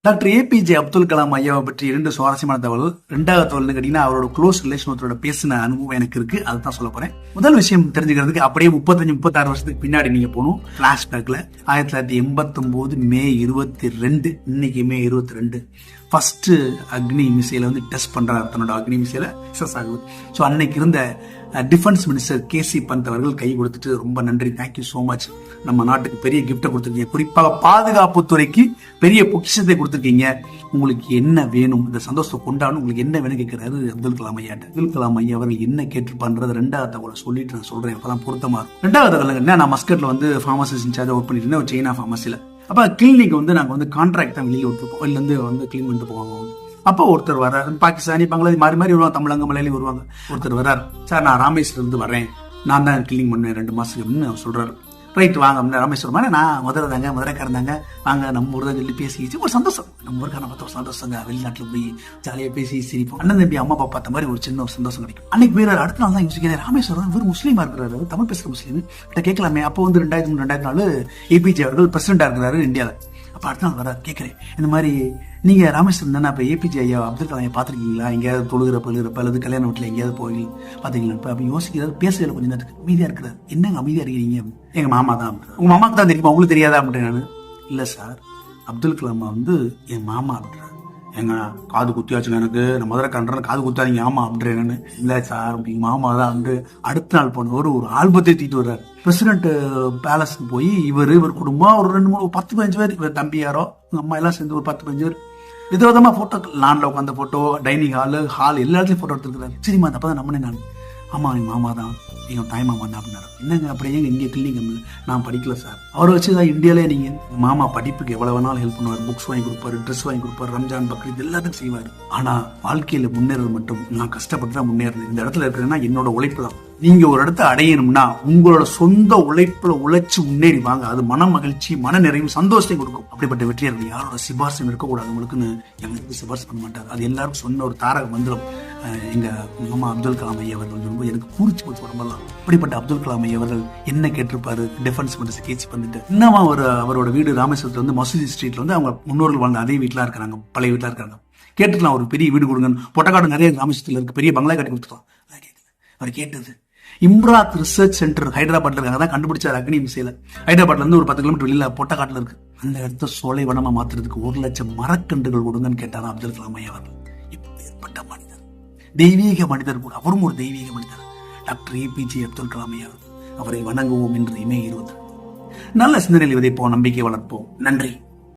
Doctor APJ Abdul Kalam ஐயாவை பற்றி 2 சுவாரஸ்யமான தகவல். 2வது தகவல் கேட்டீங்கன்னா அவரோட க்ளோஸ் ரிலேஷன் ஒருத்தரோட பேசின அனுபவம் எனக்கு இருக்கு. அதுதான் சொல்ல போறேன். முதல் விஷயம் தெரிஞ்சுக்கிறதுக்கு அப்படியே 35-36 வருஷத்துக்கு பின்னாடி நீங்க போகணும். பிளாஷ்பேக்ல 1989 மே 22, இன்னைக்கு மே 22 ஃபர்ஸ்ட் அக்னி மிசைல டெஸ்ட் பண்றாரு. தன்னோட அக்னி மிசைல சக்சஸ் ஆகுது. ஸோ அன்னைக்கு இருந்த டிஃபென்ஸ் மினிஸ்டர் கேசி பந்த் அவர்கள் கை கொடுத்துட்டு ரொம்ப நன்றி, தேங்க்யூ சோ மச், நம்ம நாட்டுக்கு பெரிய கிஃப்டை கொடுத்துருக்கீங்க, குறிப்பாக பாதுகாப்பு துறைக்கு பெரிய பொக்கிஷத்தை கொடுத்துருக்கீங்க, உங்களுக்கு என்ன வேணும், இந்த சந்தோஷத்தை கொண்டாடணும், உங்களுக்கு என்ன வேணும் கேட்கிறாரு அப்துல் கலாம் ஐயா. அப்துல் கலாம் ஐயா அவர்கள் என்ன கேட்டுப்பான்றது 2வது தகவலை சொல்லிட்டு நான் சொல்றேன், அப்பதான் பொருத்தமா இருக்கும். 2வது தகவல் நான் மஸ்கட்ல ஃபார்மசிஸ்ட் இன்சார்ஜ் ஒர்க் பண்ணிட்டு இருந்தேன், சைனா ஃபார்மசில. அப்ப கிளினிக் நாங்க கான்ட்ராக்ட் தான் வெளியே விட்டுருப்போம், இதுல கிளீன் பண்ணிட்டு போவாங்க. அப்போ ஒருத்தர் வர்றாரு, பாகிஸ்தானி பங்களாதேஷ் மாறி மாறி வருவாங்க, தமிழங்க மலையில வருவாங்க. ஒருத்தர் வர்றாரு, சார் நான் ராமேஸ்வரம் இருந்து வரேன், நான் தான் கிளீன் பண்ணுவேன் 2 மாசத்துக்கு அப்படின்னு சொல்றாரு. ரைட் வாங்க ராமேஸ்வரம், நான் மதுரைக்காரன் தாங்க, வாங்க நம்ம ஊர் தான் சொல்லி பேசிச்சு. ஒரு சந்தோஷம், நம்ம ஊருக்கான பார்த்த ஒரு சந்தோஷங்க, வெளிநாட்டுல போய் ஜாலியா பேசி சிரிப்போம், அண்ணன் தம்பி அம்மா அப்பா பார்த்த மாதிரி ஒரு சின்ன ஒரு சந்தோஷம் கிடைக்கும். அன்னைக்கு வேற அடுத்த நாள் தான் யோசிக்கிறேன், ராமேஸ்வரம் இவர் முஸ்லீமா இருக்கிறாரு, தமிழ் பேசுற முஸ்லீம் கேட்கலாமே. அப்போ 2003-2004 ஏபிஜே அவர்கள் பிரசிடண்டா இருக்கிறாரு இந்தியாவில. அப்ப அடுத்த நாள் வர கேட்கிறேன், இந்த மாதிரி நீங்க ராமேஸ்வரம் தானே, அப்ப ஏபிஜே ஐயா அப்துல் கலாம் பாத்திருக்கீங்களா, எங்கேயாவது தொழுகிறப்ப அல்லது கல்யாண வீட்டுல எங்கேயாவது போய் பாத்தீங்களா? அப்ப யோசிக்கிறாரு, பேசுறதுல கொஞ்சம் நேரத்துக்கு அமைதியா இருக்கிறார். என்னங்க அமைதியா இருக்கீங்க? எங்க மாமா தான். உங்க மாமாக்கு தான் தெரியுமா, உங்களுக்கு தெரியாதா அப்படின்னு. நான் இல்ல சார், அப்துல் கலாம் என் மாமா அப்படின்றாரு. எங்க காது குத்தியாச்சுங்க, எனக்கு நம்ம மதுரை கண்டன் காது குத்தாதீங்க ஆமா அப்படின்றேன்னு. இல்ல சார் எங்க மாமா தான் அடுத்த நாள் போனவர் ஒரு ஆல்பத்தை தூக்கிட்டு வர்றாரு. பிரசிடென்ட் பேலஸ்க்கு போய் இவர் குடும்பம் ஒரு 2-3-10-15 பேர், இவர் தம்பி யாரோ அம்மா எல்லாம் சேர்ந்து ஒரு 10-15 பேர் விதவிதமா போட்டோ, லான்ல உட்காந்த போட்டோ, டைனிங் ஹால் எல்லா இடத்துலயும் போட்டோ எடுத்துருக்காரு. சரிம்மா அப்பதான் நம்பினேன் நான், ஆமா எங்க மாமா தான், எங்க தாய் மாமா தான் அப்படின்னாரு. என்னங்க அப்படியே இங்கே கிளினிக் நான் படிக்கல சார், அவரை வச்சுதான் இந்தியாலே நீங்க. மாமா படிப்புக்கு எவ்வளவு வேணாலும் ஹெல்ப் பண்ணுவார், புக்ஸ் வாங்கி கொடுப்பாரு, ட்ரெஸ் வாங்கி கொடுப்பாரு, ரம்ஜான் பக்ரீத் எல்லாத்தையும் செய்வாரு. ஆனா வாழ்க்கையில முன்னேறது மட்டும் நான் கஷ்டப்பட்டு தான் முன்னேறேன். இந்த இடத்துல இருக்கிறேன்னா என்னோட உழைப்பு தான். நீங்க ஒரு இடத்த அடையணும்னா உங்களோட சொந்த உழைப்புல உழைச்சு முன்னேறி வாங்க, அது மன மகிழ்ச்சி, மன நிறைவு, சந்தோஷத்தை கொடுக்கும். அப்படிப்பட்ட வெற்றியாளர்கள் யாரோட சிபாரிசும் இருக்கக்கூடாது உங்களுக்குன்னு எனக்கு சிபாரிசு பண்ண மாட்டார். அது எல்லாருக்கும் சொன்ன ஒரு தாரக மந்திரம் எங்க மாமா அப்துல் கலாம் ஐயா அவர்கள் எனக்கு பூரிச்சு போச்சு உடம்பெல்லாம். அப்படிப்பட்ட அப்துல் கலாம் ஐயா அவர்கள் என்ன கேட்டிருப்பாரு, டிஃபென்ஸ் மினிஸ்டர் கேசி பண்ணிட்டு இன்னும் அவரோட வீடு ராமேஸ்வரத்துல மசூதி ஸ்ட்ரீட்ல அவங்க முன்னோர்கள் வாழ்ந்த அதே வீட்டுல இருக்கிறாங்க, பழைய வீட்டுல இருக்காங்க. கேட்டுக்கலாம், ஒரு பெரிய வீடு கொடுங்க, பொட்டக்காடு நிறைய ராமேஸ்வரத்துல இருக்கு, பெரிய பங்களா கட்டி கொடுத்துக்கலாம். அவர் கேட்டது இம்ராத் ரிசர்ச் சென்டர் ஹைதராபாத்ல இருக்காங்க, தான் கண்டுபிடிச்சார் அக்னி மிசைல. ஹைதராபாத்ல இருந்து ஒரு 10 கிலோமீட்டர் வெளியில பொட்டக்காட்டுல இருக்கு. அந்த இடத்த சோலை வனமா மாத்துறதுக்கு 1 லட்சம் மரக்கன்றுகள் கொடுங்கன்னு கேட்டாரா அப்துல் கலாம் ஐயா அவர்கள். இப்பேற்பட்ட மனிதர், தெய்வீக மனிதர் கூட, அவரும் ஒரு தெய்வீக மனிதர் டாக்டர் ஏபிஜே அப்துல் கலாம் ஐயா அவரை வணங்குவோம் என்று மே 20. நல்ல சிந்தனையில் விதைப்போம், நம்பிக்கை வளர்ப்போம். நன்றி.